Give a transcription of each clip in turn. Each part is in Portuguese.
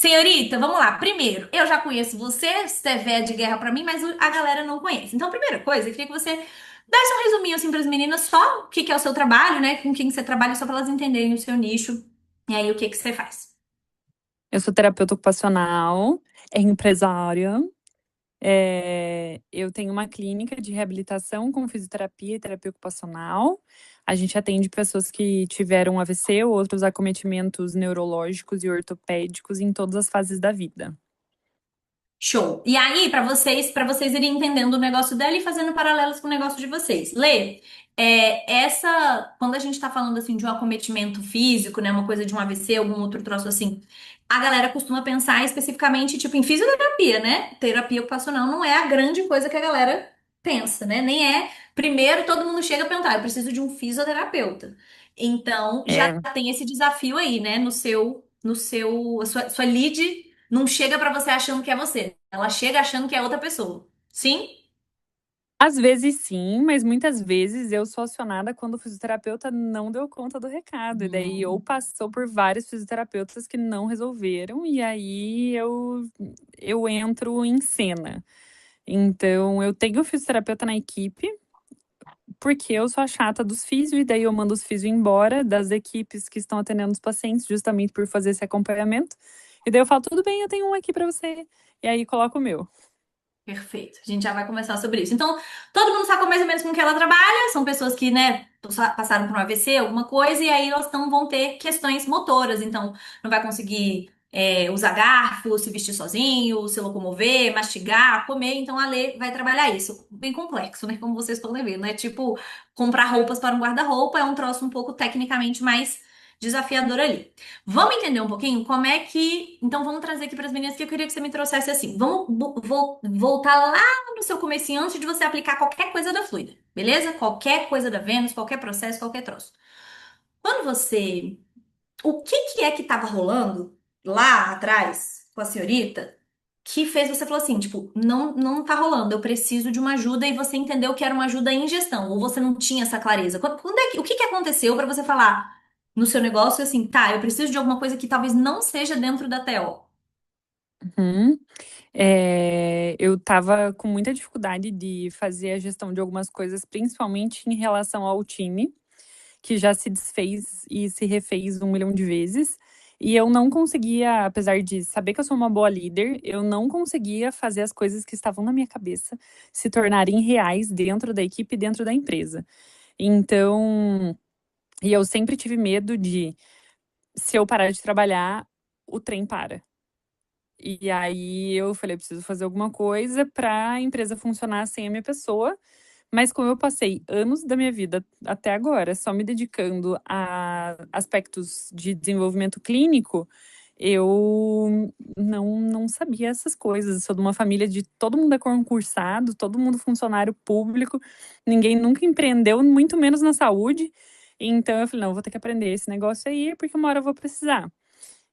Senhorita, vamos lá. Primeiro, eu já conheço você, você é véia de guerra pra mim, mas a galera não conhece. Então, primeira coisa, eu queria que você desse um resuminho assim para as meninas, só o que que é o seu trabalho, né? Com quem você trabalha, só para elas entenderem o seu nicho. E aí, o que que você faz? Eu sou terapeuta ocupacional, empresária. Eu tenho uma clínica de reabilitação com fisioterapia e terapia ocupacional. A gente atende pessoas que tiveram AVC ou outros acometimentos neurológicos e ortopédicos em todas as fases da vida. Show. E aí, para vocês irem entendendo o negócio dela e fazendo paralelos com o negócio de vocês. Lê, quando a gente tá falando assim de um acometimento físico, né, uma coisa de um AVC, algum outro troço assim, a galera costuma pensar especificamente tipo em fisioterapia, né? Terapia ocupacional não é a grande coisa que a galera pensa, né? Nem é. Primeiro, todo mundo chega a perguntar, eu preciso de um fisioterapeuta. Então, já É, tem esse desafio aí, né, no seu, a sua lead não chega pra você achando que é você. Ela chega achando que é outra pessoa. Sim? às vezes sim, mas muitas vezes eu sou acionada quando o fisioterapeuta não deu conta do recado. E daí ou Hum. passou por vários fisioterapeutas que não resolveram, e aí eu entro em cena. Então, eu tenho fisioterapeuta na equipe, porque eu sou a chata dos físio, e daí eu mando os físio embora das equipes que estão atendendo os pacientes, justamente por fazer esse acompanhamento. E daí eu falo, tudo bem, eu tenho um aqui pra você. E aí coloco o meu. Perfeito. A gente já vai conversar sobre isso. Então, todo mundo sabe mais ou menos com que ela trabalha. São pessoas que, né, passaram por um AVC, alguma coisa, e aí elas não vão ter questões motoras. Então, não vai conseguir usar garfo, se vestir sozinho, se locomover, mastigar, comer. Então, a Lê vai trabalhar isso. Bem complexo, né? Como vocês estão vendo. É tipo comprar roupas para um guarda-roupa. É um troço um pouco tecnicamente mais desafiador ali. Vamos entender um pouquinho como é que. Então, vamos trazer aqui para as meninas que eu queria que você me trouxesse assim. Vamos voltar lá no seu comecinho antes de você aplicar qualquer coisa da Fluida, beleza? Qualquer coisa da Vênus, qualquer processo, qualquer troço. Quando você. O que que é que estava rolando lá atrás com a senhorita que fez você falar assim, tipo, não tá rolando, eu preciso de uma ajuda e você entendeu que era uma ajuda em gestão, ou você não tinha essa clareza? O que que aconteceu para você falar no seu negócio assim, tá, eu preciso de alguma coisa que talvez não seja dentro da TO? Uhum. Eu estava com muita dificuldade de fazer a gestão de algumas coisas, principalmente em relação ao time, que já se desfez e se refez um milhão de vezes. E eu não conseguia, apesar de saber que eu sou uma boa líder, eu não conseguia fazer as coisas que estavam na minha cabeça se tornarem reais dentro da equipe e dentro da empresa. Então, e eu sempre tive medo de, se eu parar de trabalhar, o trem para. E aí eu falei, preciso fazer alguma coisa para a empresa funcionar sem a minha pessoa. Mas como eu passei anos da minha vida até agora só me dedicando a aspectos de desenvolvimento clínico, eu não sabia essas coisas. Eu sou de uma família de todo mundo é concursado, todo mundo funcionário público, ninguém nunca empreendeu, muito menos na saúde. Então eu falei, não, eu vou ter que aprender esse negócio aí, porque uma hora eu vou precisar.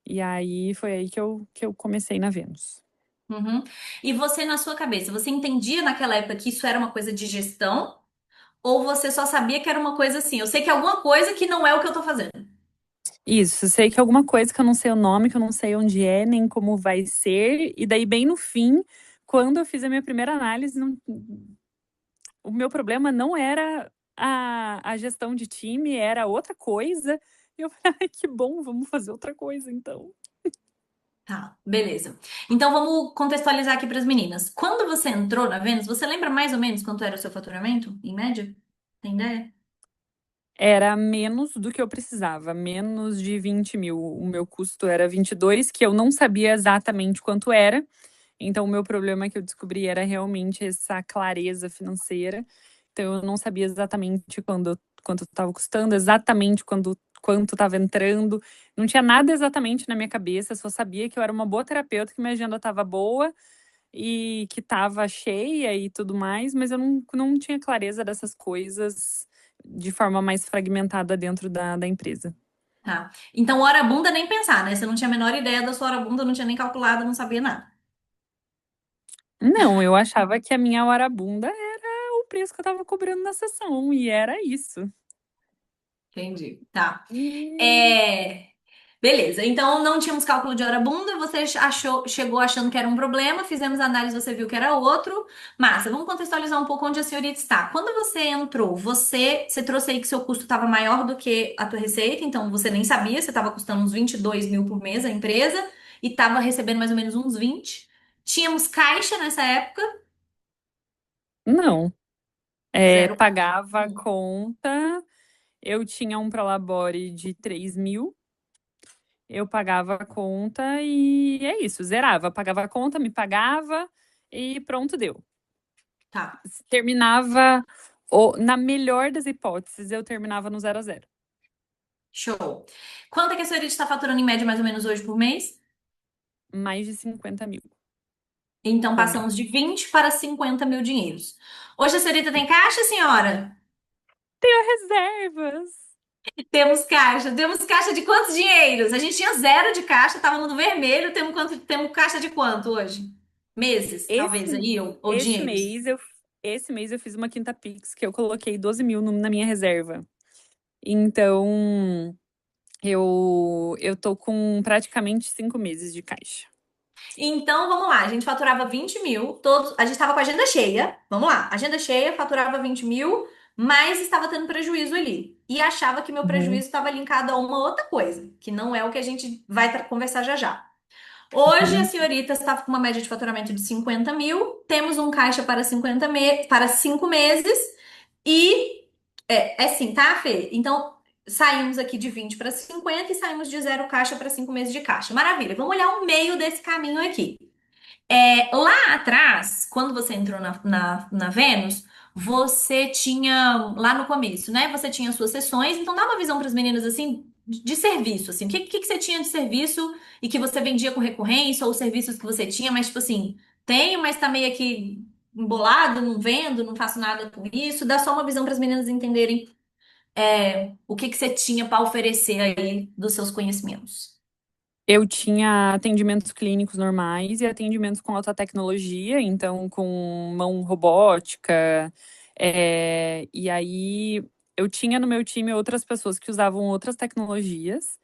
E aí foi aí que eu comecei na Vênus. Uhum. E você, na sua cabeça, você entendia naquela época que isso era uma coisa de gestão? Ou você só sabia que era uma coisa assim? Eu sei que é alguma coisa que não é o que eu tô fazendo. Isso, eu sei que é alguma coisa que eu não sei o nome, que eu não sei onde é, nem como vai ser. E daí, bem no fim, quando eu fiz a minha primeira análise, o meu problema não era a gestão de time, era outra coisa. E eu falei, ai, que bom, vamos fazer outra coisa, então. Tá, beleza. Então vamos contextualizar aqui para as meninas. Quando você entrou na Vênus, você lembra mais ou menos quanto era o seu faturamento, em média? Tem ideia? Era menos do que eu precisava, menos de 20 mil. O meu custo era 22, que eu não sabia exatamente quanto era. Então, o meu problema que eu descobri era realmente essa clareza financeira. Então, eu não sabia exatamente quanto estava custando, exatamente quanto estava entrando. Não tinha nada exatamente na minha cabeça, só sabia que eu era uma boa terapeuta, que minha agenda estava boa e que estava cheia e tudo mais, mas eu não tinha clareza dessas coisas de forma mais fragmentada dentro da empresa. Tá. Então, hora bunda nem pensar, né? Você não tinha a menor ideia da sua hora bunda, não tinha nem calculado, não sabia nada. Não, eu achava que a minha hora bunda era o preço que eu estava cobrando na sessão, e era isso. Entendi. Tá. E É. Beleza, então não tínhamos cálculo de hora bunda, você chegou achando que era um problema, fizemos a análise, você viu que era outro. Massa, vamos contextualizar um pouco onde a senhorita está. Quando você entrou, você trouxe aí que seu custo estava maior do que a tua receita, então você nem sabia, você estava custando uns 22 mil por mês a empresa e estava recebendo mais ou menos uns 20. Tínhamos caixa nessa época, Não. zero caixa. Pagava a conta, eu tinha um Prolabore de 3.000, eu pagava a conta e é isso, zerava. Pagava a conta, me pagava e pronto, deu. Tá, Terminava, na melhor das hipóteses, eu terminava no 0 a 0. show. Quanto é que a senhorita está faturando em média mais ou menos hoje por mês? Mais de 50.000 Então por mês. passamos de 20 para 50 mil dinheiros. Hoje a senhorita tem caixa, senhora? Tenho reservas. Temos caixa de quantos dinheiros? A gente tinha zero de caixa, tava no vermelho. Temos caixa de quanto hoje? Meses, talvez Esse, aí, ou esse dinheiros. mês eu, esse mês eu fiz uma quinta Pix que eu coloquei 12.000 na minha reserva. Então, eu tô com praticamente 5 meses de caixa. Então vamos lá, a gente faturava 20 mil, todos, a gente estava com a agenda cheia. Vamos lá, agenda cheia, faturava 20 mil, mas estava tendo prejuízo ali. E achava que meu Uhum, prejuízo estava linkado a uma outra coisa, que não é o que a gente vai conversar já já. Hoje a uhum. senhorita está com uma média de faturamento de 50 mil, temos um caixa para para 5 meses e é assim, tá, Fê? Então saímos aqui de 20 para 50 e saímos de zero caixa para 5 meses de caixa. Maravilha, vamos olhar o meio desse caminho aqui. Lá atrás, quando você entrou na Vênus, você tinha, lá no começo, né? Você tinha suas sessões, então dá uma visão para as meninas assim, de serviço, assim. O que que você tinha de serviço e que você vendia com recorrência, ou os serviços que você tinha, mas tipo assim, tenho, mas tá meio aqui embolado, não vendo, não faço nada com isso. Dá só uma visão para as meninas entenderem o que que você tinha para oferecer aí dos seus conhecimentos. Eu tinha atendimentos clínicos normais e atendimentos com alta tecnologia, então com mão robótica. E aí eu tinha no meu time outras pessoas que usavam outras tecnologias.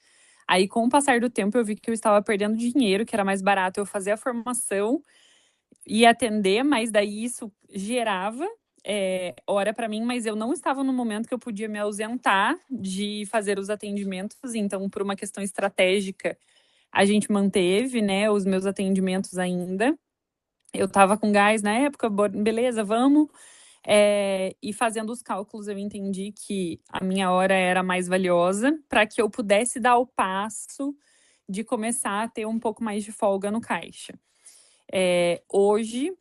Aí, com o passar do tempo, eu vi que eu estava perdendo dinheiro, que era mais barato eu fazer a formação e atender, mas daí isso gerava hora para mim, mas eu não estava no momento que eu podia me ausentar de fazer os atendimentos, então, por uma questão estratégica, a gente manteve, né, os meus atendimentos ainda. Eu estava com gás na época, beleza, vamos. E fazendo os cálculos, eu entendi que a minha hora era mais valiosa para que eu pudesse dar o passo de começar a ter um pouco mais de folga no caixa. Hoje,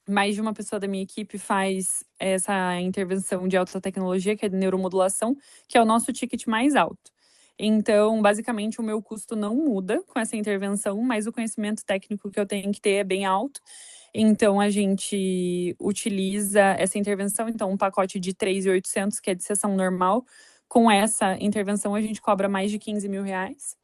mais de uma pessoa da minha equipe faz essa intervenção de alta tecnologia, que é de neuromodulação, que é o nosso ticket mais alto. Então, basicamente, o meu custo não muda com essa intervenção, mas o conhecimento técnico que eu tenho que ter é bem alto. Então, a gente utiliza essa intervenção. Então, um pacote de 3.800, que é de sessão normal, com essa intervenção a gente cobra mais de 15 mil reais.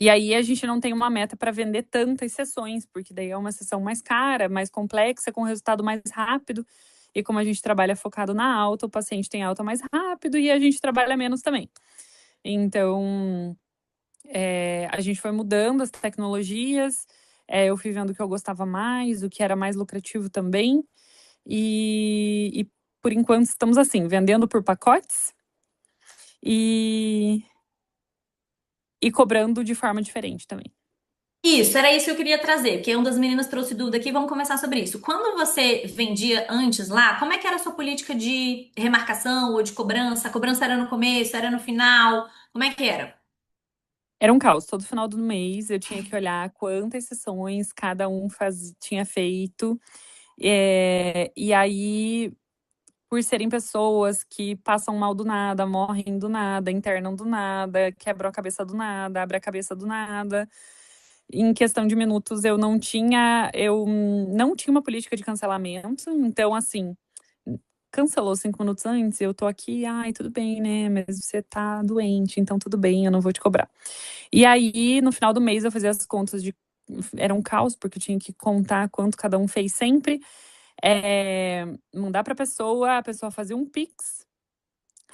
E aí a gente não tem uma meta para vender tantas sessões, porque daí é uma sessão mais cara, mais complexa, com resultado mais rápido. E como a gente trabalha focado na alta, o paciente tem alta mais rápido e a gente trabalha menos também. Então, a gente foi mudando as tecnologias, eu fui vendo o que eu gostava mais, o que era mais lucrativo também. E por enquanto estamos assim, vendendo por pacotes e, e cobrando de forma diferente também. Isso, era isso que eu queria trazer, porque uma das meninas trouxe dúvida aqui, vamos começar sobre isso. Quando você vendia antes lá, como é que era a sua política de remarcação ou de cobrança? A cobrança era no começo, era no final? Como é que era? Era um caos. Todo final do mês eu tinha que olhar quantas sessões cada um tinha feito. E aí, por serem pessoas que passam mal do nada, morrem do nada, internam do nada, quebram a cabeça do nada, abre a cabeça do nada. Em questão de minutos, eu não tinha uma política de cancelamento. Então, assim, cancelou 5 minutos antes, eu tô aqui, ai, tudo bem, né? Mas você tá doente, então tudo bem, eu não vou te cobrar. E aí, no final do mês, eu fazia as contas de. Era um caos, porque eu tinha que contar quanto cada um fez sempre. Mandar pra pessoa, a pessoa fazia um Pix.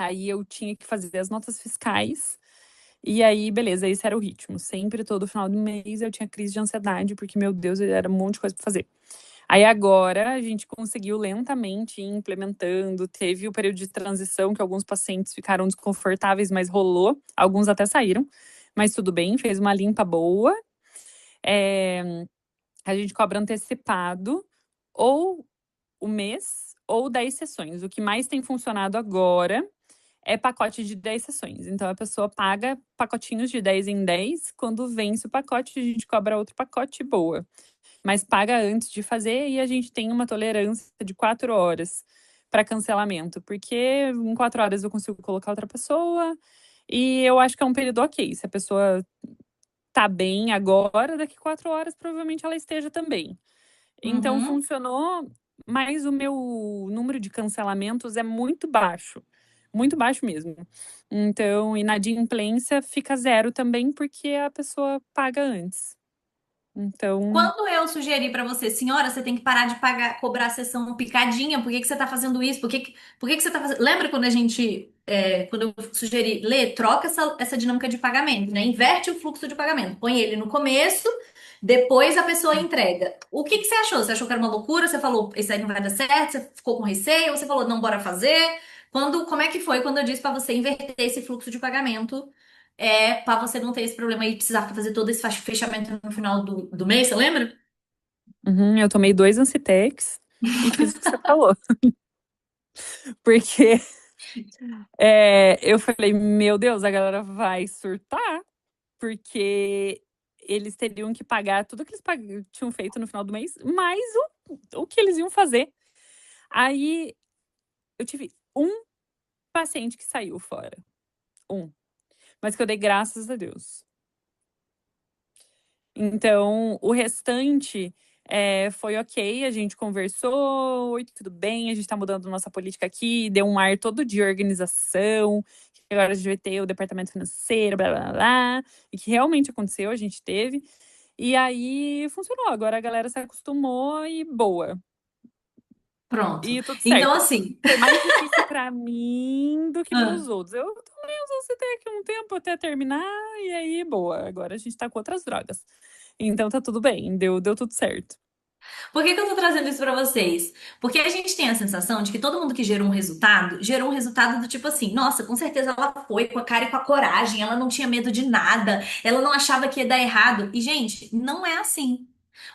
Aí eu tinha que fazer as notas fiscais. E aí, beleza, esse era o ritmo. Sempre, todo final do mês, eu tinha crise de ansiedade, porque, meu Deus, era um monte de coisa pra fazer. Aí agora a gente conseguiu lentamente ir implementando. Teve o período de transição que alguns pacientes ficaram desconfortáveis, mas rolou. Alguns até saíram, mas tudo bem, fez uma limpa boa. A gente cobra antecipado, ou o mês, ou 10 sessões. O que mais tem funcionado agora é pacote de 10 sessões. Então a pessoa paga pacotinhos de 10 em 10. Quando vence o pacote, a gente cobra outro pacote boa. Mas paga antes de fazer e a gente tem uma tolerância de 4 horas para cancelamento, porque em 4 horas eu consigo colocar outra pessoa e eu acho que é um período ok. Se a pessoa tá bem agora, daqui 4 horas provavelmente ela esteja também. Então Uhum. funcionou, mas o meu número de cancelamentos é muito baixo mesmo. Então, inadimplência fica zero também, porque a pessoa paga antes. Então, Quando eu sugeri pra você, senhora, você tem que parar de pagar, cobrar a sessão picadinha, por que que você tá fazendo isso? Por que que você tá fazendo? Lembra quando a gente, quando eu sugeri, Lê, troca essa dinâmica de pagamento, né? Inverte o fluxo de pagamento. Põe ele no começo, depois a pessoa entrega. O que que você achou? Você achou que era uma loucura? Você falou, isso aí não vai dar certo? Você ficou com receio? Ou você falou, não, bora fazer? Como é que foi quando eu disse pra você inverter esse fluxo de pagamento? Para você não ter esse problema aí, precisar fazer todo esse fechamento no final do mês, você lembra? eu tomei 2 Ancitex e fiz o que você falou. Porque eu falei, meu Deus, a galera vai surtar, porque eles teriam que pagar tudo que eles tinham feito no final do mês, mais o que eles iam fazer. Aí eu tive um paciente que saiu fora. Um. Mas que eu dei graças a Deus. Então, o restante foi ok, a gente conversou, oi, tudo bem, a gente tá mudando nossa política aqui, deu um ar todo de organização, que agora a gente vai ter o departamento financeiro, blá blá blá, e que realmente aconteceu, a gente teve. E aí funcionou, agora a galera se acostumou e boa. Pronto. E tudo Então, certo. assim. Foi mais difícil pra mim do que ah, pros outros. Eu tomei os Ancetec um tempo até terminar, e aí, boa. Agora a gente tá com outras drogas. Então tá tudo bem, deu tudo certo. Por que que eu tô trazendo isso pra vocês? Porque a gente tem a sensação de que todo mundo que gerou um resultado do tipo assim, nossa, com certeza ela foi com a cara e com a coragem, ela não tinha medo de nada, ela não achava que ia dar errado. E, gente, não é assim.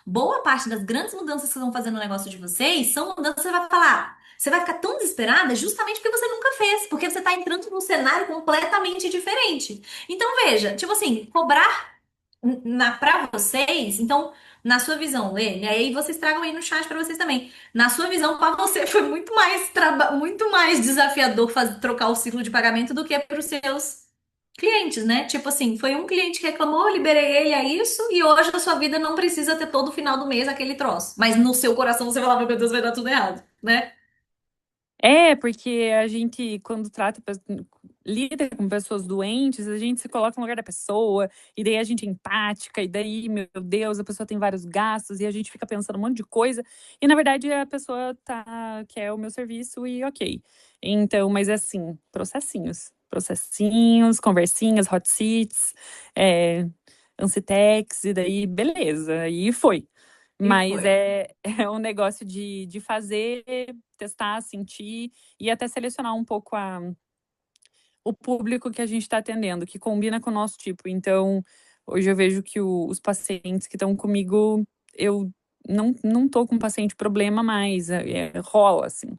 Boa parte das grandes mudanças que vão fazer no negócio de vocês são mudanças que você vai falar. Você vai ficar tão desesperada justamente porque você nunca fez, porque você tá entrando num cenário completamente diferente. Então, veja, tipo assim, cobrar pra vocês, então, na sua visão, Lê, e aí vocês tragam aí no chat pra vocês também. Na sua visão, pra você foi muito mais desafiador trocar o ciclo de pagamento do que para os seus clientes, né? Tipo assim, foi um cliente que reclamou, eu liberei ele a isso, e hoje a sua vida não precisa ter todo final do mês aquele troço. Mas no seu coração você falava, meu Deus, vai dar tudo errado, né? Porque a gente, quando lida com pessoas doentes, a gente se coloca no lugar da pessoa, e daí a gente é empática, e daí, meu Deus, a pessoa tem vários gastos, e a gente fica pensando um monte de coisa, e na verdade a pessoa quer o meu serviço e ok. Então, mas assim, processinhos, conversinhas, hot seats, é, Ancitex, e daí beleza, e foi. E Mas foi. é um negócio de fazer, testar, sentir e até selecionar um pouco o público que a gente está atendendo, que combina com o nosso tipo. Então, hoje eu vejo que os pacientes que estão comigo, eu não tô com paciente problema mais, rola, assim.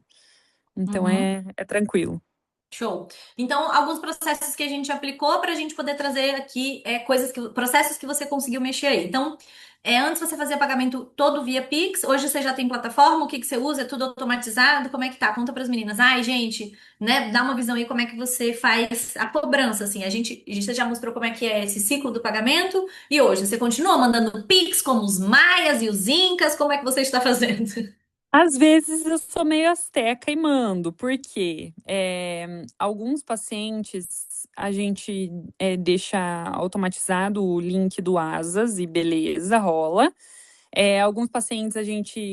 Então, Uhum. é tranquilo. Show. Então, alguns processos que a gente aplicou para a gente poder trazer aqui processos que você conseguiu mexer aí. Então, antes você fazia pagamento todo via Pix, hoje você já tem plataforma, o que que você usa? É tudo automatizado? Como é que tá? Conta para as meninas. Ai, gente, né? Dá uma visão aí como é que você faz a cobrança, assim. Você já mostrou como é que é esse ciclo do pagamento e hoje você continua mandando Pix como os maias e os incas? Como é que você está fazendo? Às vezes eu sou meio asteca e mando, porque alguns pacientes a gente deixa automatizado o link do Asas e beleza, rola. Alguns pacientes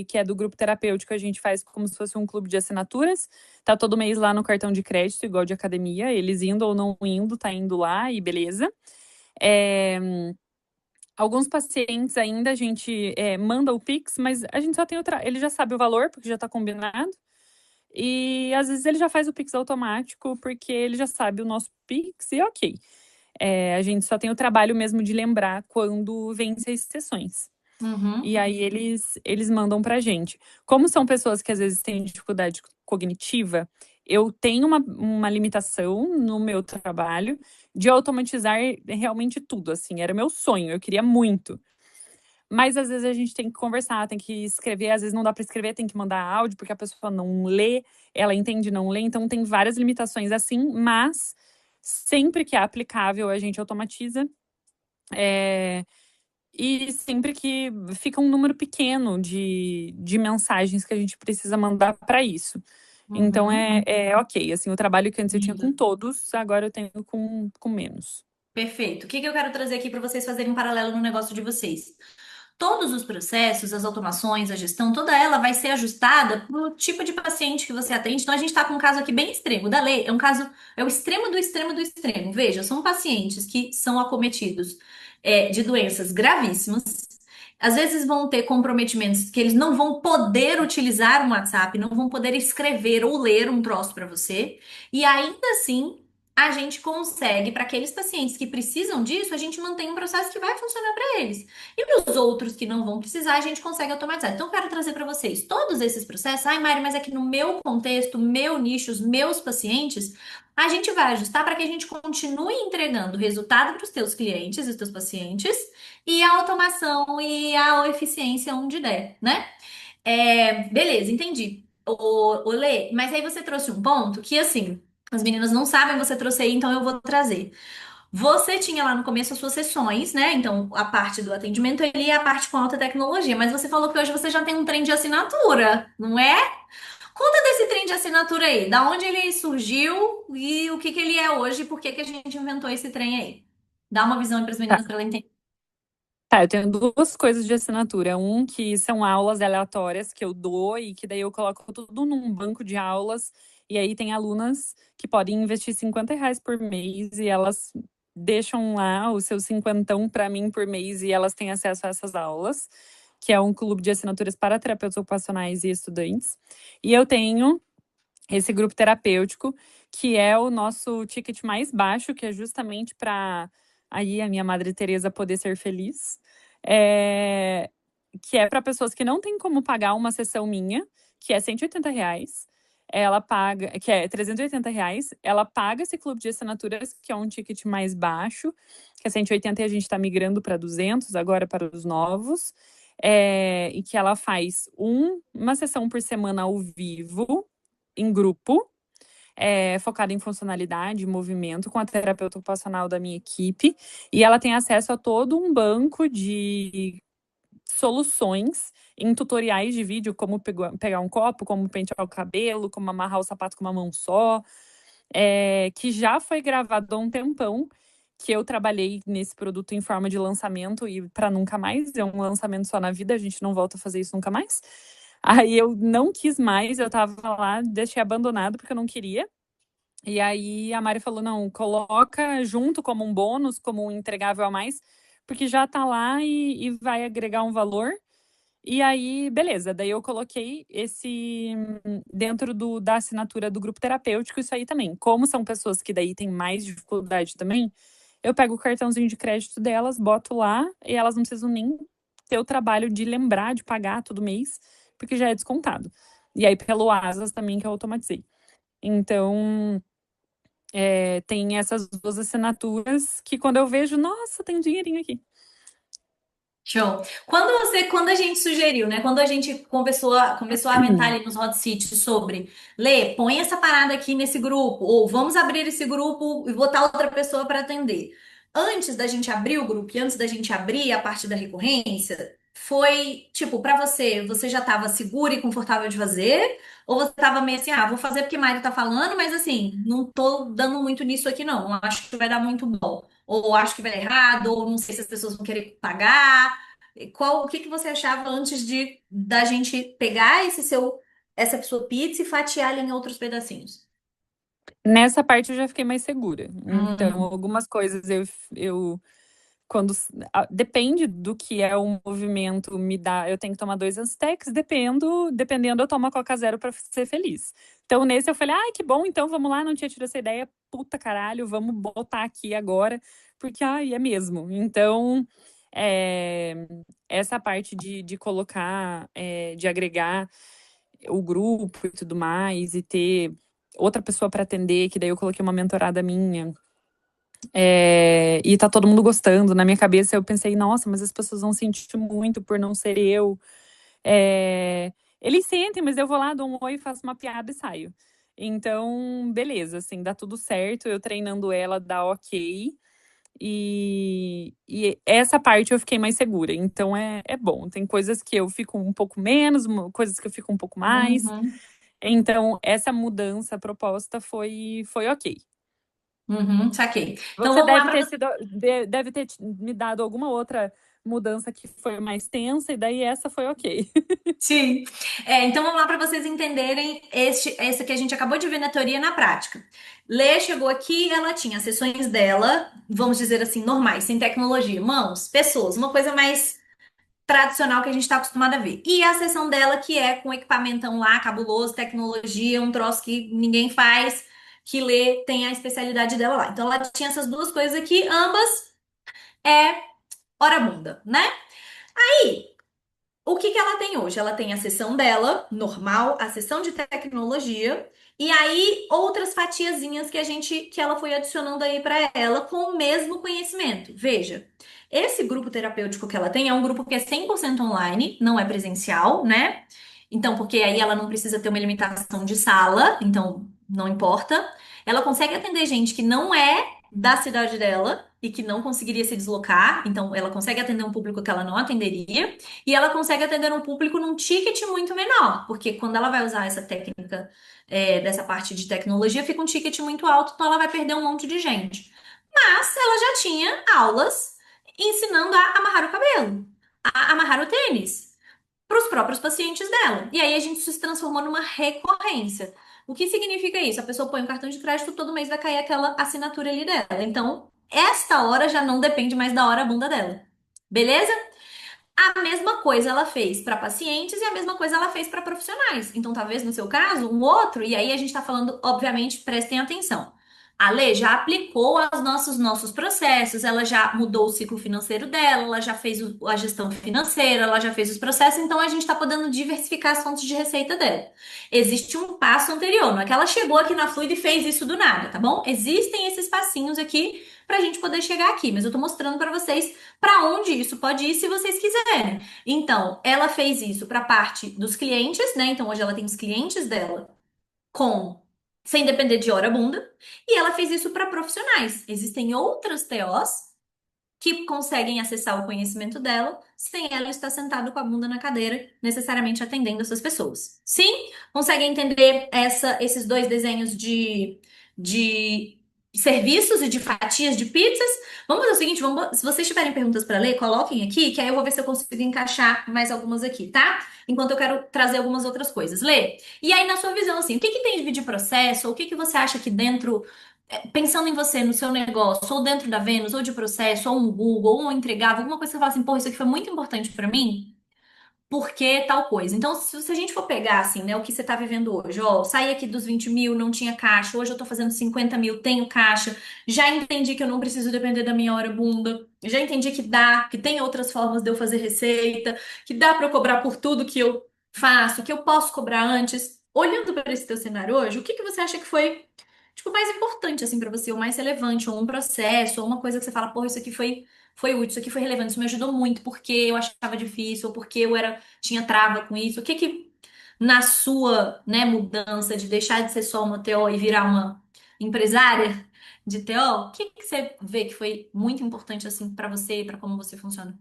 que é do grupo terapêutico, a gente faz como se fosse um clube de assinaturas. Tá todo mês lá no cartão de crédito, igual de academia. Eles indo ou não indo, tá indo lá e beleza. É, Alguns pacientes ainda a gente manda o Pix, mas a gente só tem ele já sabe o valor, porque já tá combinado. E às vezes ele já faz o Pix automático, porque ele já sabe o nosso Pix e ok. A gente só tem o trabalho mesmo de lembrar quando vence as sessões. Uhum. E aí eles mandam pra gente. Como são pessoas que às vezes têm dificuldade cognitiva, eu tenho uma limitação no meu trabalho de automatizar realmente tudo, assim, era meu sonho, eu queria muito. Mas às vezes a gente tem que conversar, tem que escrever, às vezes não dá para escrever, tem que mandar áudio, porque a pessoa não lê, ela entende não lê, então tem várias limitações assim, mas sempre que é aplicável a gente automatiza. É, e sempre que fica um número pequeno de mensagens que a gente precisa mandar para isso. Então Uhum. é ok. Assim, o trabalho que antes eu tinha com Lindo. todos, agora eu tenho com menos. Perfeito. O que que eu quero trazer aqui para vocês fazerem um paralelo no negócio de vocês? Todos os processos, as automações, a gestão, toda ela vai ser ajustada pro tipo de paciente que você atende. Então, a gente está com um caso aqui bem extremo. Da lei é um caso, é o extremo do extremo do extremo. Veja, são pacientes que são acometidos de doenças gravíssimas. Às vezes vão ter comprometimentos que eles não vão poder utilizar um WhatsApp, não vão poder escrever ou ler um troço para você. E ainda assim, a gente consegue, para aqueles pacientes que precisam disso, a gente mantém um processo que vai funcionar para eles. E para os outros que não vão precisar, a gente consegue automatizar. Então, eu quero trazer para vocês todos esses processos. Ai, Mari, mas é que no meu contexto, meu nicho, os meus pacientes, a gente vai ajustar para que a gente continue entregando resultado para os teus clientes e os teus pacientes e a automação e a eficiência onde der, né? Beleza, entendi. Lê, mas aí você trouxe um ponto que, assim, as meninas não sabem, você trouxe aí, então eu vou trazer. Você tinha lá no começo as suas sessões, né? Então, a parte do atendimento ali é a parte com alta tecnologia. Mas você falou que hoje você já tem um trem de assinatura, não é? Conta desse trem de assinatura aí. Da onde ele surgiu e o que que ele é hoje e por que que a gente inventou esse trem aí. Dá uma visão para as Tá. meninas para ela entender. Tá, eu tenho duas coisas de assinatura. Um que são aulas aleatórias que eu dou e que daí eu coloco tudo num banco de aulas. E aí tem alunas que podem investir R$ 50 por mês e elas deixam lá o seu cinquentão para mim por mês e elas têm acesso a essas aulas, que é um clube de assinaturas para terapeutas ocupacionais e estudantes. E eu tenho esse grupo terapêutico, que é o nosso ticket mais baixo, que é justamente para aí a minha Madre Teresa poder ser feliz. É, que é para pessoas que não têm como pagar uma sessão minha, que é R$ 180. Ela paga, que é R$ 380, ela paga esse clube de assinaturas, que é um ticket mais baixo, que é 180 e a gente está migrando para 200 agora para os novos. E que ela faz uma sessão por semana ao vivo, em grupo, focada em funcionalidade, movimento, com a terapeuta ocupacional da minha equipe. E ela tem acesso a todo um banco de soluções em tutoriais de vídeo, como pegar um copo, como pentear o cabelo, como amarrar o sapato com uma mão só, que já foi gravado há um tempão, que eu trabalhei nesse produto em forma de lançamento e para nunca mais, é um lançamento só na vida, a gente não volta a fazer isso nunca mais. Aí eu não quis mais, eu tava lá, deixei abandonado porque eu não queria. E aí a Mari falou: não, coloca junto como um bônus, como um entregável a mais, porque já tá lá e vai agregar um valor. E aí, beleza. Daí eu coloquei esse dentro da assinatura do grupo terapêutico, isso aí também. Como são pessoas que daí têm mais dificuldade também, eu pego o cartãozinho de crédito delas, boto lá e elas não precisam nem ter o trabalho de lembrar de pagar todo mês, porque já é descontado. E aí pelo Asas também que eu automatizei. Então, tem essas duas assinaturas que quando eu vejo, nossa, tem um dinheirinho aqui. Show. Quando a gente sugeriu, né? Quando a gente começou a aventar ali nos hot seats sobre, Lê, põe essa parada aqui nesse grupo, ou vamos abrir esse grupo e botar outra pessoa para atender. Antes da gente abrir o grupo e antes da gente abrir a parte da recorrência, foi tipo, para você já estava segura e confortável de fazer? Ou você estava meio assim, vou fazer porque Mário tá falando, mas assim, não tô dando muito nisso aqui, não acho que vai dar muito bom. Ou acho que vai dar errado, ou não sei se as pessoas vão querer pagar. O que que você achava antes de da gente pegar essa sua pizza e fatiar ela em outros pedacinhos? Nessa parte eu já fiquei mais segura. Então, Hum, algumas coisas eu quando depende do que é o movimento, me dá, eu tenho que tomar 2 Astecs, dependendo eu tomo a Coca Zero pra ser feliz. Então, nesse eu falei, ai, que bom, então vamos lá, não tinha tido essa ideia, puta caralho, vamos botar aqui agora, porque, ai, é mesmo. Então, é, essa parte de colocar, de agregar o grupo e tudo mais, e ter outra pessoa para atender, que daí eu coloquei uma mentorada minha. E tá todo mundo gostando. Na minha cabeça eu pensei, nossa, mas as pessoas vão sentir muito por não ser eu. É, eles sentem, mas eu vou lá, dou um oi, faço uma piada e saio. Então, beleza, assim, dá tudo certo. Eu treinando ela, dá ok. E essa parte eu fiquei mais segura. Então é bom. Tem coisas que eu fico um pouco menos, coisas que eu fico um pouco mais. uhum, Então, essa mudança proposta foi ok. saquei. Então Você vamos lá deve para ter sido, deve ter me dado alguma outra mudança que foi mais tensa, e daí essa foi ok. Sim. Então vamos lá para vocês entenderem esse que a gente acabou de ver na teoria e na prática. Lê chegou aqui, ela tinha as sessões dela, vamos dizer assim, normais, sem tecnologia, mãos, pessoas, uma coisa mais tradicional que a gente está acostumado a ver. E a sessão dela, que é com equipamentão lá, cabuloso, tecnologia, um troço que ninguém faz, que Lê tem a especialidade dela lá. Então ela tinha essas duas coisas aqui, ambas é hora bunda, né? E o que que ela tem hoje? Ela tem a sessão dela, normal, a sessão de tecnologia, e aí outras fatiazinhas que ela foi adicionando aí para ela com o mesmo conhecimento. Veja, esse grupo terapêutico que ela tem é um grupo que é 100% online, não é presencial, né? Então, porque aí ela não precisa ter uma limitação de sala, então não importa. Ela consegue atender gente que não é da cidade dela e que não conseguiria se deslocar, então ela consegue atender um público que ela não atenderia. E ela consegue atender um público num ticket muito menor, porque quando ela vai usar essa técnica, dessa parte de tecnologia, fica um ticket muito alto, então ela vai perder um monte de gente. Mas ela já tinha aulas ensinando a amarrar o cabelo, a amarrar o tênis, para os próprios pacientes dela. E aí a gente se transformou numa recorrência. O que significa isso? A pessoa põe um cartão de crédito, todo mês vai cair aquela assinatura ali dela. Então, esta hora já não depende mais da hora bunda dela. Beleza? A mesma coisa ela fez para pacientes e a mesma coisa ela fez para profissionais. Então, talvez no seu caso, um outro, e aí a gente está falando, obviamente, prestem atenção. A Lê já aplicou aos nossos processos, ela já mudou o ciclo financeiro dela, ela já fez a gestão financeira, ela já fez os processos, então a gente está podendo diversificar as fontes de receita dela. Existe um passo anterior, não é que ela chegou aqui na Fluid e fez isso do nada, tá bom? Existem esses passinhos aqui para a gente poder chegar aqui, mas eu tô mostrando para vocês para onde isso pode ir se vocês quiserem. Então, ela fez isso para a parte dos clientes, né? Então, hoje ela tem os clientes dela com sem depender de hora bunda, e ela fez isso para profissionais. Existem outras TOs que conseguem acessar o conhecimento dela sem ela estar sentada com a bunda na cadeira, necessariamente atendendo essas pessoas. Sim, conseguem entender esses dois desenhos de serviços e de fatias de pizzas. Vamos fazer o seguinte, se vocês tiverem perguntas para ler, coloquem aqui, que aí eu vou ver se eu consigo encaixar mais algumas aqui, tá? Enquanto eu quero trazer algumas outras coisas. Lê. E aí, na sua visão, assim, o que que tem de vídeo processo? O que que você acha que dentro pensando em você, no seu negócio, ou dentro da Vênus, ou de processo, ou um Google, ou um entregável, alguma coisa que você fala assim, pô, isso aqui foi muito importante pra mim, porque tal coisa. Então, se a gente for pegar, assim, né, o que você tá vivendo hoje, ó, saí aqui dos 20 mil, não tinha caixa, hoje eu tô fazendo 50 mil, tenho caixa, já entendi que eu não preciso depender da minha hora bunda, já entendi que dá, que tem outras formas de eu fazer receita, que dá pra eu cobrar por tudo que eu faço, que eu posso cobrar antes. Olhando para esse teu cenário hoje, o que que você acha que foi tipo, o mais importante, assim, pra você, o mais relevante, ou um processo, ou uma coisa que você fala, porra, isso aqui foi útil, isso aqui foi relevante, isso me ajudou muito, porque eu achava difícil, ou porque tinha trava com isso. O que que, na sua, né, mudança de deixar de ser só uma TO e virar uma empresária de TO, o que que você vê que foi muito importante, assim, pra você, pra como você funciona?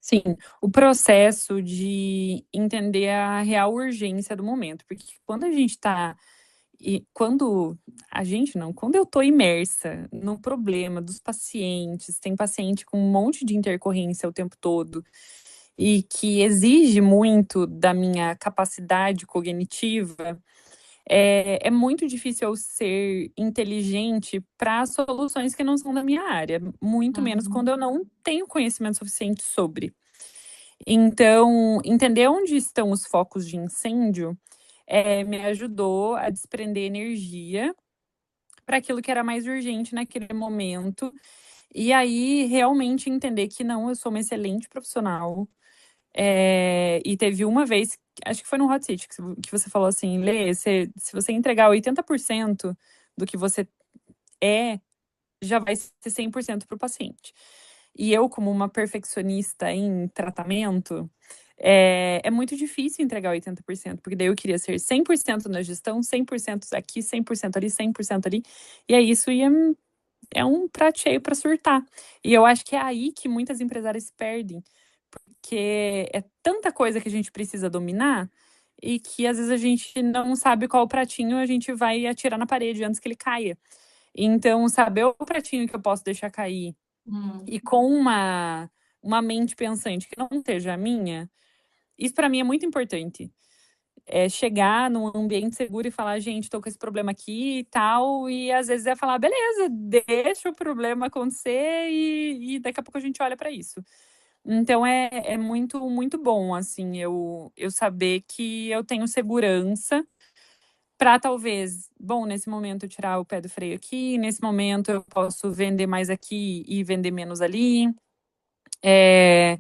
Sim, o processo de entender a real urgência do momento, porque quando a gente está E quando a gente não, quando eu tô imersa no problema dos pacientes, tem paciente com um monte de intercorrência o tempo todo e que exige muito da minha capacidade cognitiva, é muito difícil eu ser inteligente para soluções que não são da minha área, muito menos quando Uhum. eu não tenho conhecimento suficiente sobre. Então, entender onde estão os focos de incêndio me ajudou a desprender energia para aquilo que era mais urgente naquele momento. E aí, realmente entender que não, eu sou uma excelente profissional. E teve uma vez, acho que foi no Hot Seat, que você falou assim, Lê, se você entregar 80% do que você é, já vai ser 100% para o paciente. E eu, como uma perfeccionista em tratamento, é muito difícil entregar 80%, porque daí eu queria ser 100% na gestão, 100% aqui, 100% ali, 100% ali, e aí isso é um prato cheio para surtar. E eu acho que é aí que muitas empresárias se perdem, porque é tanta coisa que a gente precisa dominar e que às vezes a gente não sabe qual pratinho a gente vai atirar na parede antes que ele caia. Então, saber o pratinho que eu posso deixar cair Hum. e com uma mente pensante que não seja a minha, isso para mim é muito importante. É chegar num ambiente seguro e falar, gente, tô com esse problema aqui e tal, e às vezes é falar, beleza, deixa o problema acontecer e daqui a pouco a gente olha para isso. Então é muito, muito bom, assim, eu saber que eu tenho segurança para talvez, bom, nesse momento eu tirar o pé do freio aqui, nesse momento eu posso vender mais aqui e vender menos ali. É,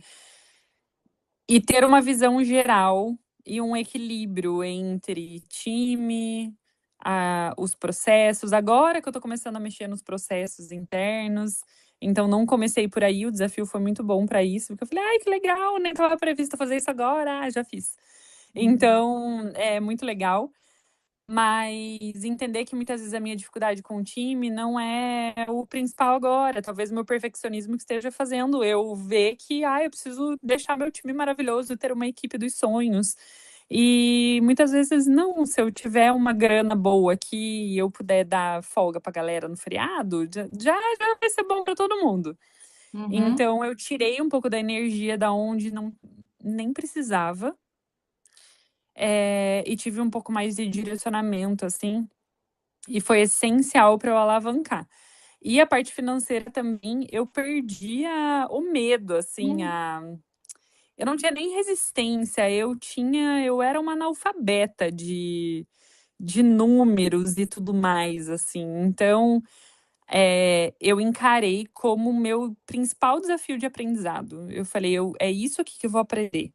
e ter uma visão geral e um equilíbrio entre time, os processos. Agora que eu tô começando a mexer nos processos internos, então não comecei por aí, o desafio foi muito bom para isso, porque eu falei, ai, que legal, nem estava previsto fazer isso agora, já fiz. Uhum. Então, é muito legal. Mas entender que muitas vezes a minha dificuldade com o time não é o principal agora. Talvez o meu perfeccionismo que esteja fazendo eu ver que eu preciso deixar meu time maravilhoso, ter uma equipe dos sonhos. E muitas vezes não, se eu tiver uma grana boa aqui e eu puder dar folga pra galera no feriado, já vai ser bom para todo mundo. Uhum. Então eu tirei um pouco da energia da onde não nem precisava. E tive um pouco mais de direcionamento, assim, e foi essencial para eu alavancar. E a parte financeira também, eu perdi o medo, assim, Uhum. eu não tinha nem resistência, eu era uma analfabeta de números e tudo mais, assim. Então, eu encarei como o meu principal desafio de aprendizado. Eu falei, é isso aqui que eu vou aprender.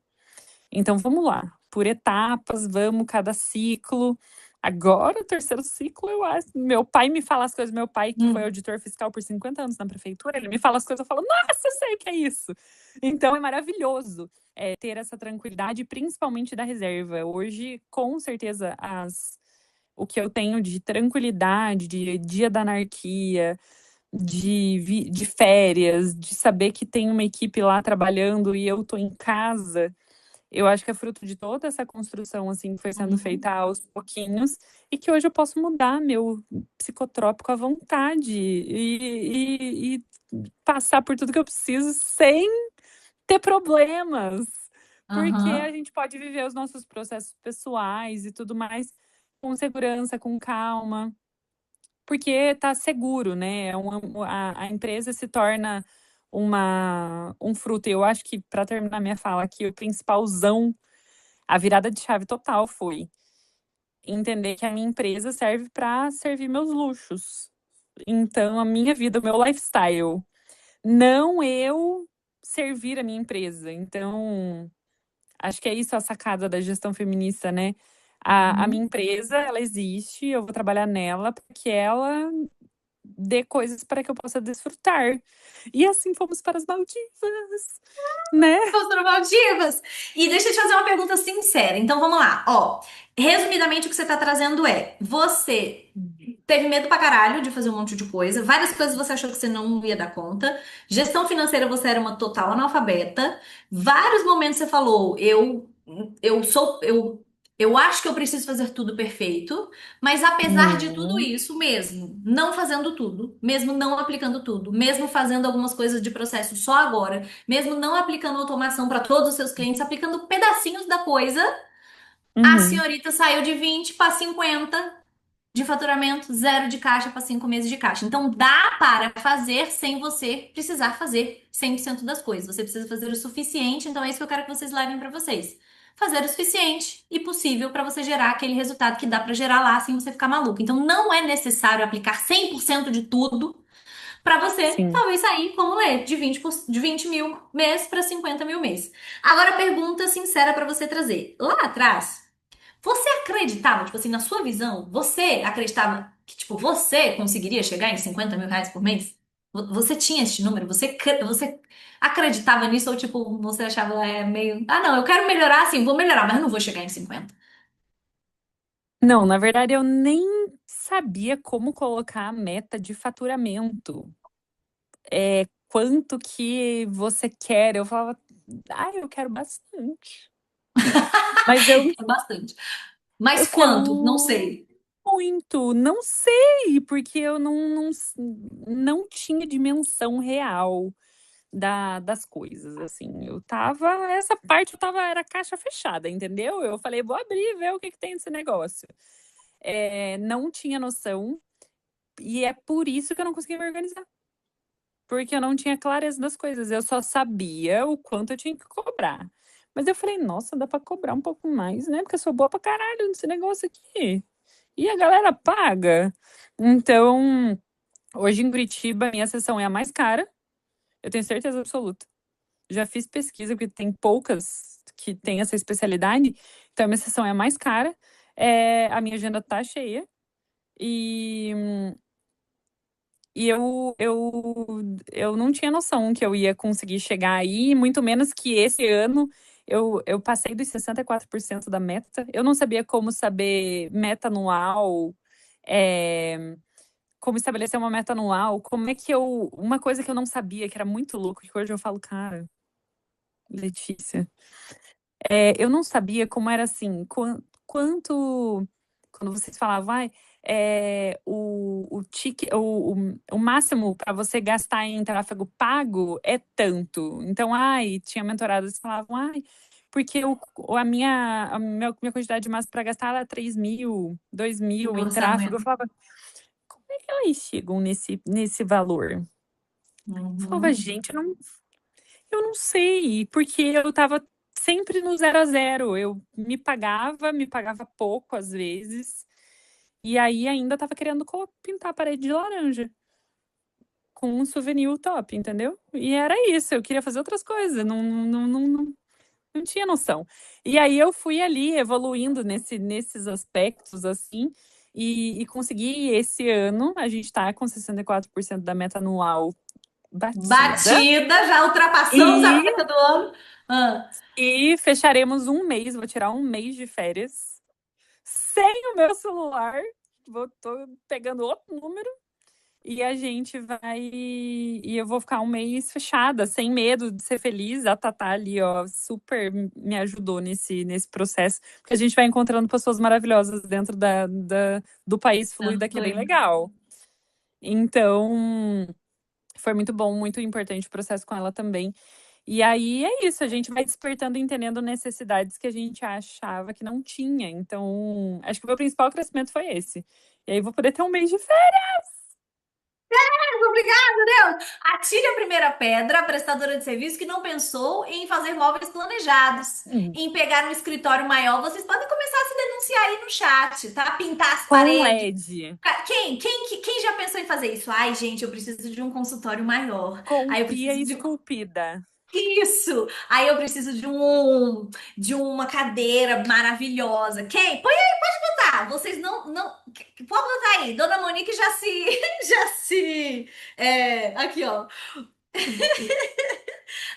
Então vamos lá, por etapas, vamos cada ciclo. Agora, o terceiro ciclo, eu acho. Meu pai me fala as coisas, meu pai, que foi Hum. auditor fiscal por 50 anos na prefeitura, ele me fala as coisas, eu falo, nossa, eu sei o que é isso. Então é maravilhoso ter essa tranquilidade, principalmente da reserva. Hoje, com certeza, o que eu tenho de tranquilidade, de dia da anarquia, de férias, de saber que tem uma equipe lá trabalhando e eu tô em casa, eu acho que é fruto de toda essa construção, assim, que foi sendo Uhum. feita aos pouquinhos, e que hoje eu posso mudar meu psicotrópico à vontade e passar por tudo que eu preciso sem ter problemas. Porque a Aham. gente pode viver os nossos processos pessoais e tudo mais com segurança, com calma, porque tá seguro, né? A empresa se torna um fruto. E eu acho que, para terminar minha fala aqui, o principalzão, a virada de chave total foi entender que a minha empresa serve para servir meus luxos. Então, a minha vida, o meu lifestyle, não eu servir a minha empresa. Então, acho que é isso a sacada da gestão feminista, né? A minha Uhum. empresa, ela existe, eu vou trabalhar nela porque ela dê coisas para que eu possa desfrutar. E assim fomos para as Maldivas, né? Maldivas. E deixa eu te fazer uma pergunta sincera. Então vamos lá. Ó, resumidamente o que você tá trazendo é: você teve medo pra caralho de fazer um monte de coisa, várias coisas você achou que você não ia dar conta. Gestão financeira você era uma total analfabeta. Vários momentos você falou: eu Eu acho que eu preciso fazer tudo perfeito, mas apesar de tudo Uhum, isso, mesmo não fazendo tudo, mesmo não aplicando tudo, mesmo fazendo algumas coisas de processo só agora, mesmo não aplicando automação para todos os seus clientes, aplicando pedacinhos da coisa, a uhum, senhorita saiu de 20 para 50 de faturamento, zero de caixa para 5 meses de caixa. Então dá para fazer sem você precisar fazer 100% das coisas. Você precisa fazer o suficiente, então é isso que eu quero que vocês levem para vocês. Fazer o suficiente e possível para você gerar aquele resultado que dá para gerar lá sem você ficar maluco. Então não é necessário aplicar 100% de tudo para você sim. talvez sair como ler de 20 mil mês para 50 mil mês. Agora pergunta sincera para você trazer. Lá atrás, você acreditava, tipo assim, na sua visão, você acreditava que, tipo, você conseguiria chegar em 50 mil reais por mês? Você tinha esse número? Você acreditava nisso ou, tipo, você achava meio, ah, não, eu quero melhorar, assim, vou melhorar, mas eu não vou chegar em 50? Não, na verdade, eu nem sabia como colocar a meta de faturamento. Quanto que você quer? Eu falava, eu quero bastante. Mas É bastante. Mas eu quero quanto? Não sei. muito. Não sei, porque eu não tinha dimensão real das coisas, assim. Essa parte era caixa fechada, entendeu? Eu falei, vou abrir e ver o que que tem nesse negócio. Não tinha noção, e é por isso que eu não conseguia me organizar. Porque eu não tinha clareza das coisas. Eu só sabia o quanto eu tinha que cobrar. Mas eu falei, nossa, dá pra cobrar um pouco mais, né? Porque eu sou boa pra caralho nesse negócio aqui. E a galera paga. Então, hoje em Curitiba, minha sessão é a mais cara. Eu tenho certeza absoluta. Já fiz pesquisa, porque tem poucas que têm essa especialidade. Então, a minha sessão é a mais cara. A minha agenda tá cheia. E eu não tinha noção que eu ia conseguir chegar aí, muito menos que esse ano eu passei dos 64% da meta. Eu não sabia como saber meta anual, é, como estabelecer uma meta anual, como é que eu. Uma coisa que eu não sabia, que era muito louco, que hoje eu falo, cara, Letícia. Eu não sabia como era assim, quanto, quando vocês falavam, o máximo para você gastar em tráfego pago é tanto. Então, tinha mentoradas que falavam, porque a minha quantidade de massa para gastar era 3 mil, 2 O mil em tráfego. Eu orçamento. falava, como é que elas chegam nesse valor? Eu falava, Uhum. gente, eu não sei, porque eu estava sempre no zero a zero. Eu me pagava pouco às vezes, e aí ainda estava querendo pintar a parede de laranja com um souvenir top, entendeu? E era isso, eu queria fazer outras coisas, não tinha noção. E aí eu fui ali evoluindo nesses aspectos, assim, e consegui esse ano, a gente está com 64% da meta anual batida. Batida, já ultrapassamos a E meta do ano. Ah, E fecharemos um mês, vou tirar um mês de férias sem o meu celular. Tô pegando outro número e a gente vai. E eu vou ficar um mês fechada, sem medo de ser feliz. A Tatá ali, ó, super me ajudou nesse processo, porque a gente vai encontrando pessoas maravilhosas dentro do país não fluido, que é bem foi. legal. Então, foi muito bom, muito importante o processo com ela também. E aí é isso, a gente vai despertando e entendendo necessidades que a gente achava que não tinha. Então, acho que o meu principal crescimento foi esse. E aí vou poder ter um mês de férias. Obrigada, Deus! Atire a primeira pedra, a prestadora de serviço que não pensou em fazer móveis planejados, em pegar um escritório maior. Vocês podem começar a se denunciar aí no chat, tá? Pintar as Com paredes. LED, Quem já pensou em fazer isso? Ai, gente, eu preciso de um consultório maior. com Aí eu pia preciso de esculpida. isso. Aí eu preciso de uma cadeira maravilhosa. Quem? Põe aí, pode botar. Vocês não pode botar aí. Dona Monique já se já se aqui, ó.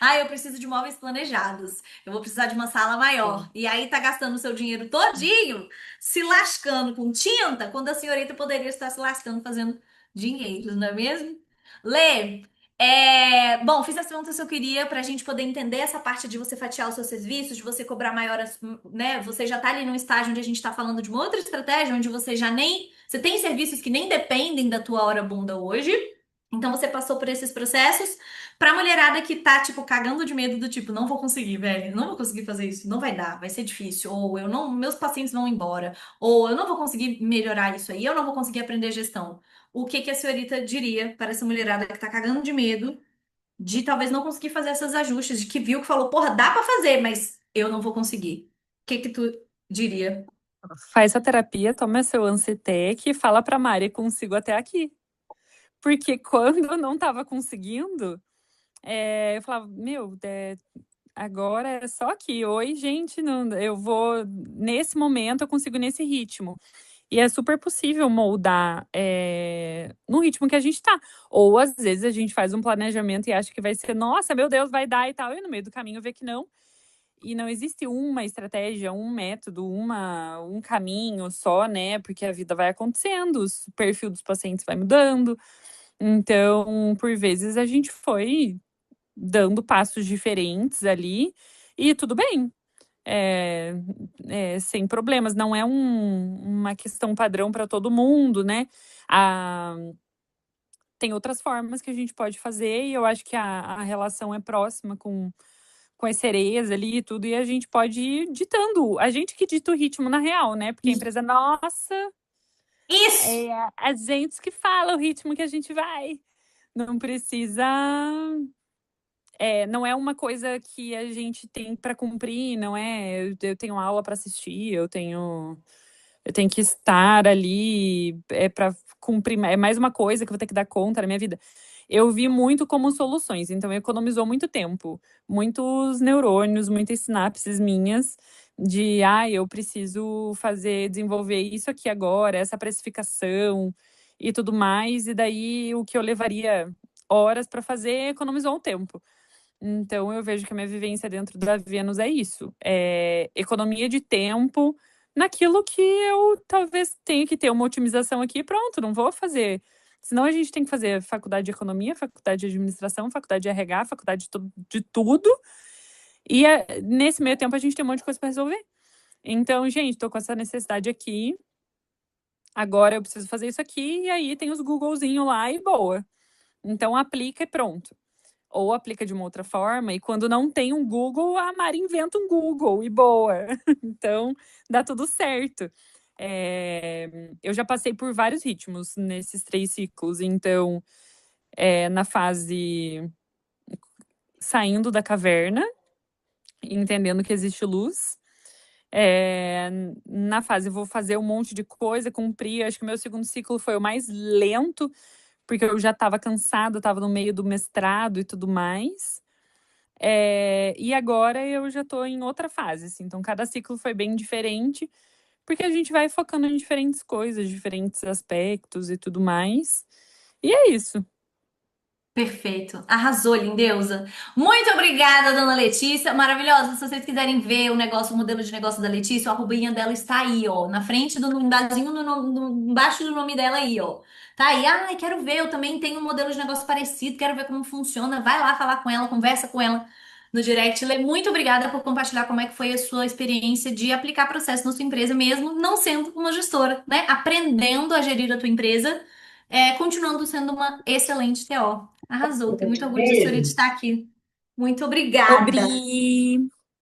Ah, eu preciso de móveis planejados. Eu vou precisar de uma sala maior. Sim. E aí tá gastando o seu dinheiro todinho se lascando com tinta, quando a senhorita poderia estar se lascando fazendo dinheiro, não é mesmo? Lê, Bom, fiz as perguntas que eu queria para a gente poder entender essa parte de você fatiar os seus serviços, de você cobrar maior, né? Você já tá ali num estágio onde a gente tá falando de uma outra estratégia, onde você já nem. Você tem serviços que nem dependem da tua hora bunda hoje. Então você passou por esses processos. Pra mulherada que tá, tipo, cagando de medo do tipo, não vou conseguir, velho, não vou conseguir fazer isso, não vai dar, vai ser difícil. Ou eu não, meus pacientes vão embora. Ou eu não vou conseguir melhorar isso aí, eu não vou conseguir aprender gestão. O que que a senhorita diria para essa mulherada que tá cagando de medo de talvez não conseguir fazer esses ajustes, de que viu que falou, porra, dá pra fazer, mas eu não vou conseguir. O que que tu diria? Faz a terapia, toma seu Ancetec e fala pra Mari, consigo até aqui. Porque quando eu não tava conseguindo, eu falava, meu, agora é só aqui. Oi, gente, não, eu vou nesse momento, eu consigo nesse ritmo. E é super possível moldar no ritmo que a gente tá. Ou às vezes a gente faz um planejamento e acha que vai ser, nossa, meu Deus, vai dar e tal, e no meio do caminho vê que não. E não existe uma estratégia, um método, um caminho só, né? Porque a vida vai acontecendo, o perfil dos pacientes vai mudando. Então, por vezes, a gente foi dando passos diferentes ali e tudo bem. É, sem problemas, não é uma questão padrão para todo mundo, né? Ah, tem outras formas que a gente pode fazer, e eu acho que a relação é próxima com as sereias ali e tudo, e a gente pode ir ditando. A gente que dita o ritmo na real, né? Porque a empresa é nossa, Isso! é a gente que fala o ritmo que a gente vai. Não precisa. Não é uma coisa que a gente tem para cumprir, não é? Eu tenho aula para assistir, eu tenho que estar ali para cumprir, é mais uma coisa que eu vou ter que dar conta na minha vida. Eu vi muito como soluções, então economizou muito tempo, muitos neurônios, muitas sinapses minhas de, eu preciso desenvolver isso aqui agora, essa precificação e tudo mais, e daí o que eu levaria horas para fazer economizou um tempo. Então, eu vejo que a minha vivência dentro da Vênus é isso: economia de tempo naquilo que eu talvez tenha que ter uma otimização aqui, pronto, não vou fazer. Senão a gente tem que fazer faculdade de economia, faculdade de administração, faculdade de RH, faculdade de tudo. E nesse meio tempo a gente tem um monte de coisa para resolver. Então, gente, estou com essa necessidade aqui. Agora eu preciso fazer isso aqui, e aí tem os Googlezinho lá e boa. Então aplica e pronto. Ou aplica de uma outra forma, e quando não tem um Google, a Mari inventa um Google e boa. Então, dá tudo certo. Eu já passei por vários ritmos nesses 3 ciclos, então, na fase saindo da caverna, entendendo que existe luz. Na fase vou fazer um monte de coisa, cumprir. Acho que o meu segundo ciclo foi o mais lento, porque eu já estava cansada, estava no meio do mestrado e tudo mais. E agora eu já estou em outra fase, assim. Então, cada ciclo foi bem diferente, porque a gente vai focando em diferentes coisas, diferentes aspectos e tudo mais. E é isso. Perfeito. Arrasou, lindeusa. Muito obrigada, dona Letícia. Maravilhosa. Se vocês quiserem ver o negócio, o modelo de negócio da Letícia, a arrobinha dela está aí, ó. Na frente do embaixo embaixo do nome dela aí, ó. Tá aí. Ai, quero ver. Eu também tenho um modelo de negócio parecido. Quero ver como funciona. Vai lá falar com ela, conversa com ela no direct. Lê, muito obrigada por compartilhar como é que foi a sua experiência de aplicar processo na sua empresa, mesmo não sendo uma gestora, né? Aprendendo a gerir a tua empresa, continuando sendo uma excelente TO. Arrasou. Tenho muito orgulho de a senhorita Beijo. estar aqui. Muito obrigada. Obri!